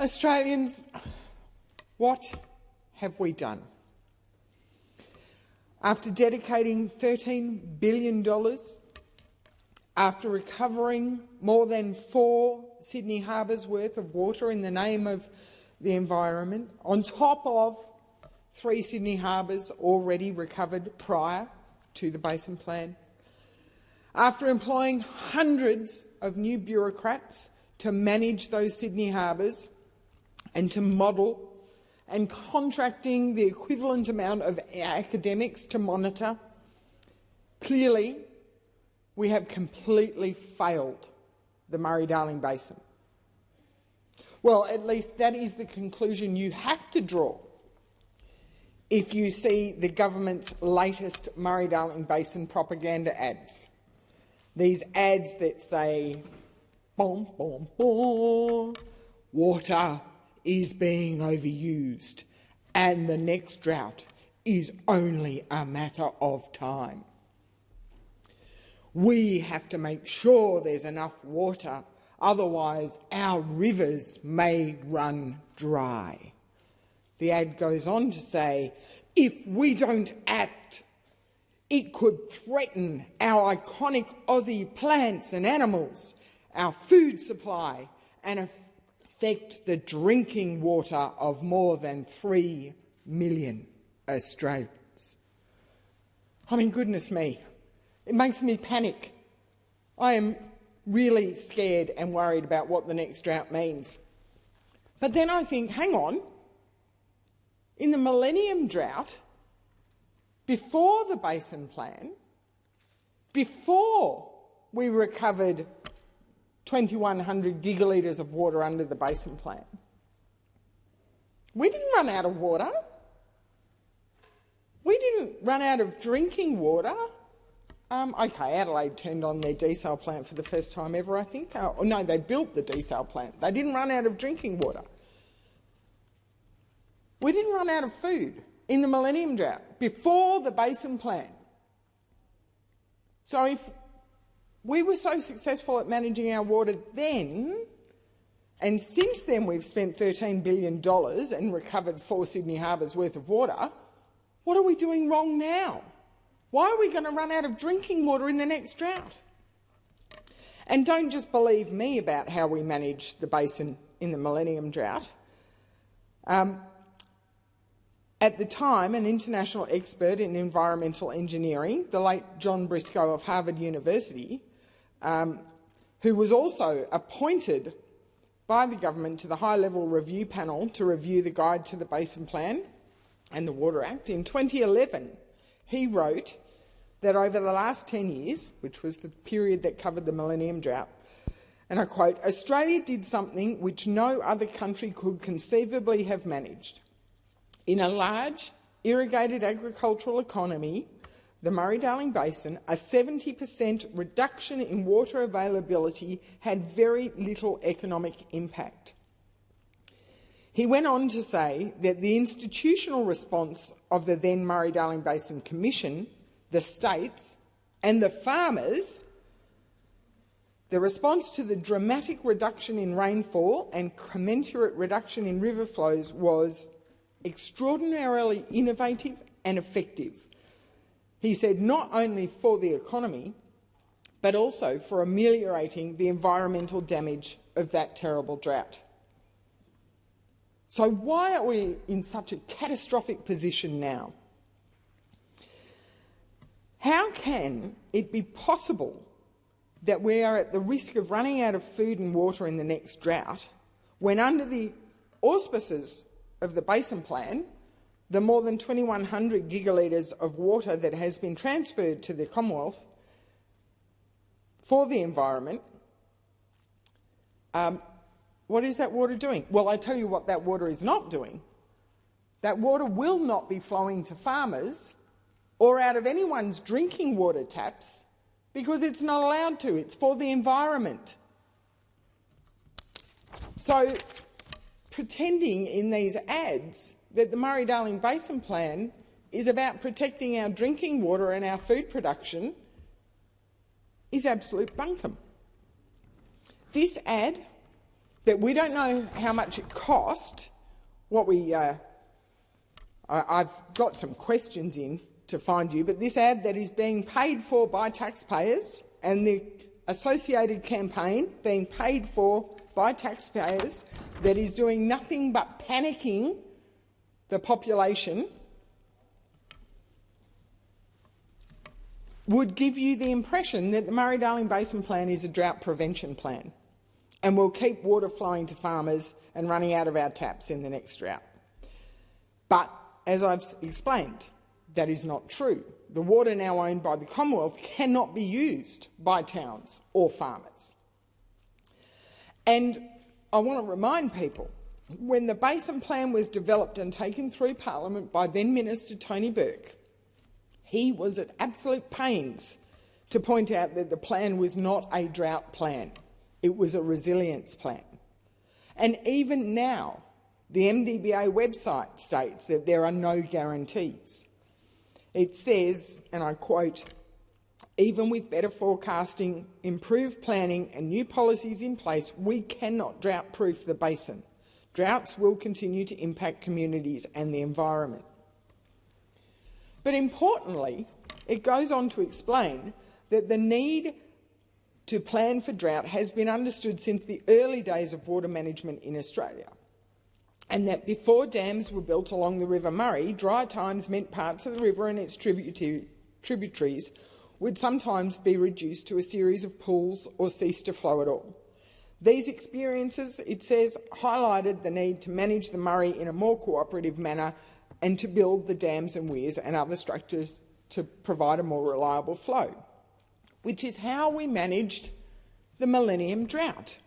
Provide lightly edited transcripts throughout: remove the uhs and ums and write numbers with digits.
Australians, what have we done? After dedicating $13 billion, after recovering more than 4 Sydney harbours worth of water in the name of the environment, on top of 3 Sydney harbours already recovered prior to the Basin Plan, after employing hundreds of new bureaucrats to manage those Sydney harbours and to model, and contracting the equivalent amount of academics to monitor, clearly we have completely failed the Murray Darling Basin. Well, at least that is the conclusion you have to draw if you see the government's latest Murray Darling Basin propaganda ads. These ads that say, "Boom, boom, boom, water is being overused and the next drought is only a matter of time. We have to make sure there's enough water, otherwise our rivers may run dry." The ad goes on to say, if we don't act, it could threaten our iconic Aussie plants and animals, our food supply, and affect the drinking water of more than 3 million Australians. I mean, goodness me, it makes me panic. I am really scared and worried about what the next drought means. But then I think, hang on, in the Millennium Drought, before the Basin Plan, before we recovered 2,100 gigalitres of water under the Basin Plan, we didn't run out of water. We didn't run out of drinking water. OK, Adelaide turned on their desal plant for the first time ever, I think. No, they built the desal plant. They didn't run out of drinking water. We didn't run out of food in the Millennium Drought before the Basin Plan. So if we were so successful at managing our water then, and since then we've spent $13 billion and recovered 4 Sydney harbours worth of water, what are we doing wrong now? Why are we going to run out of drinking water in the next drought? And don't just believe me about how we managed the basin in the Millennium Drought. At the time, an international expert in environmental engineering, the late John Briscoe of Harvard University, who was also appointed by the government to the high-level review panel to review the Guide to the Basin Plan and the Water Act, in 2011 he wrote that over the last 10 years, which was the period that covered the Millennium Drought, and I quote, "Australia did something which no other country could conceivably have managed. In a large, irrigated agricultural economy, the Murray-Darling Basin, a 70% reduction in water availability had very little economic impact." He went on to say that the institutional response of the then Murray-Darling Basin Commission, the states and the farmers, the response to the dramatic reduction in rainfall and commensurate reduction in river flows was extraordinarily innovative and effective. He said not only for the economy, but also for ameliorating the environmental damage of that terrible drought. So why are we in such a catastrophic position now? How can it be possible that we are at the risk of running out of food and water in the next drought when, under the auspices of the Basin Plan, the more than 2,100 gigalitres of water that has been transferred to the Commonwealth for the environment, what is that water doing? Well, I tell you what that water is not doing. That water will not be flowing to farmers or out of anyone's drinking water taps because it's not allowed to. It's for the environment. So pretending in these ads that the Murray-Darling Basin Plan is about protecting our drinking water and our food production is absolute bunkum. This ad that we don't know how much it cost. I've got some questions in to find you, but this ad that is being paid for by taxpayers and the associated campaign being paid for by taxpayers that is doing nothing but panicking the population would give you the impression that the Murray Darling Basin Plan is a drought prevention plan and will keep water flowing to farmers and running out of our taps in the next drought. But, as I've explained, that is not true. The water now owned by the Commonwealth cannot be used by towns or farmers. And I want to remind people, when the Basin Plan was developed and taken through Parliament by then Minister Tony Burke, he was at absolute pains to point out that the plan was not a drought plan. It was a resilience plan. And even now, the MDBA website states that there are no guarantees. It says, and I quote, "Even with better forecasting, improved planning and new policies in place, we cannot drought-proof the basin. Droughts will continue to impact communities and the environment." But importantly, it goes on to explain that the need to plan for drought has been understood since the early days of water management in Australia, and that before dams were built along the River Murray, dry times meant parts of the river and its tributaries would sometimes be reduced to a series of pools or cease to flow at all. These experiences, it says, highlighted the need to manage the Murray in a more cooperative manner and to build the dams and weirs and other structures to provide a more reliable flow, which is how we managed the Millennium Drought.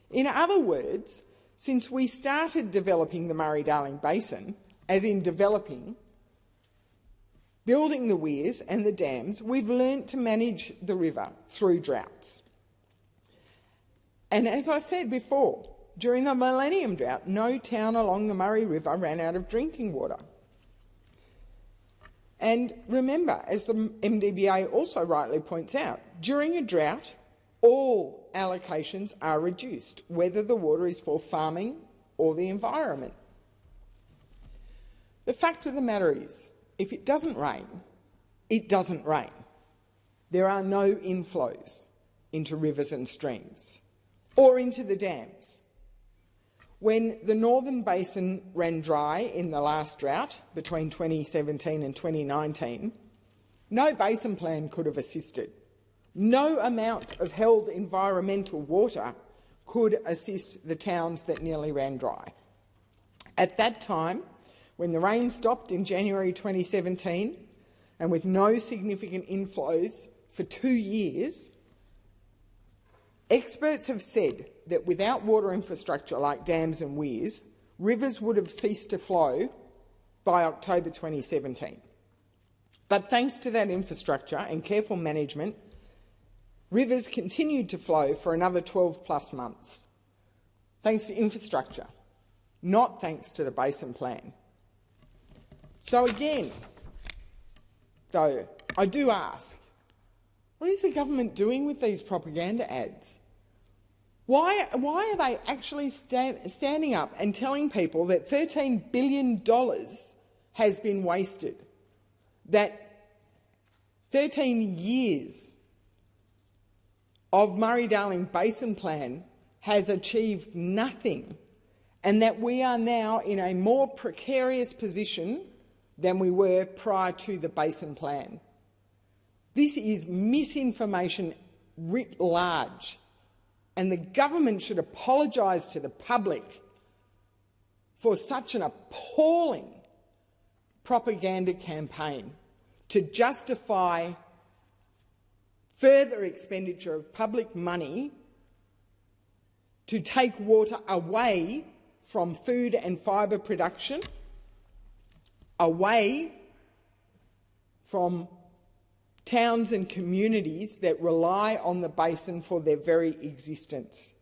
In other words, since we started developing the Murray-Darling Basin, as in developing, building the weirs and the dams, we've learnt to manage the river through droughts. And as I said before, during the Millennium Drought, no town along the Murray River ran out of drinking water. And remember, as the MDBA also rightly points out, during a drought, all allocations are reduced, whether the water is for farming or the environment. The fact of the matter is, if it doesn't rain, it doesn't rain. There are no inflows into rivers and streams or into the dams. When the Northern Basin ran dry in the last drought between 2017 and 2019, no basin plan could have assisted. No amount of held environmental water could assist the towns that nearly ran dry. At that time, when the rain stopped in January 2017, and with no significant inflows for 2 years, experts have said that without water infrastructure like dams and weirs, rivers would have ceased to flow by October 2017. But thanks to that infrastructure and careful management, rivers continued to flow for another 12+ months, thanks to infrastructure, not thanks to the Basin Plan. So again, though, I do ask, what is the government doing with these propaganda ads? Why are they actually standing up and telling people that $13 billion has been wasted, that 13 years of Murray-Darling Basin Plan has achieved nothing, and that we are now in a more precarious position than we were prior to the Basin Plan? This is misinformation writ large, and the government should apologise to the public for such an appalling propaganda campaign to justify further expenditure of public money to take water away from food and fibre production, away from towns and communities that rely on the basin for their very existence.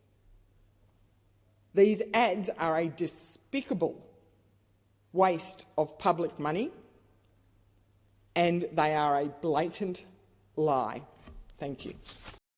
These ads are a despicable waste of public money, and they are a blatant lie. Thank you.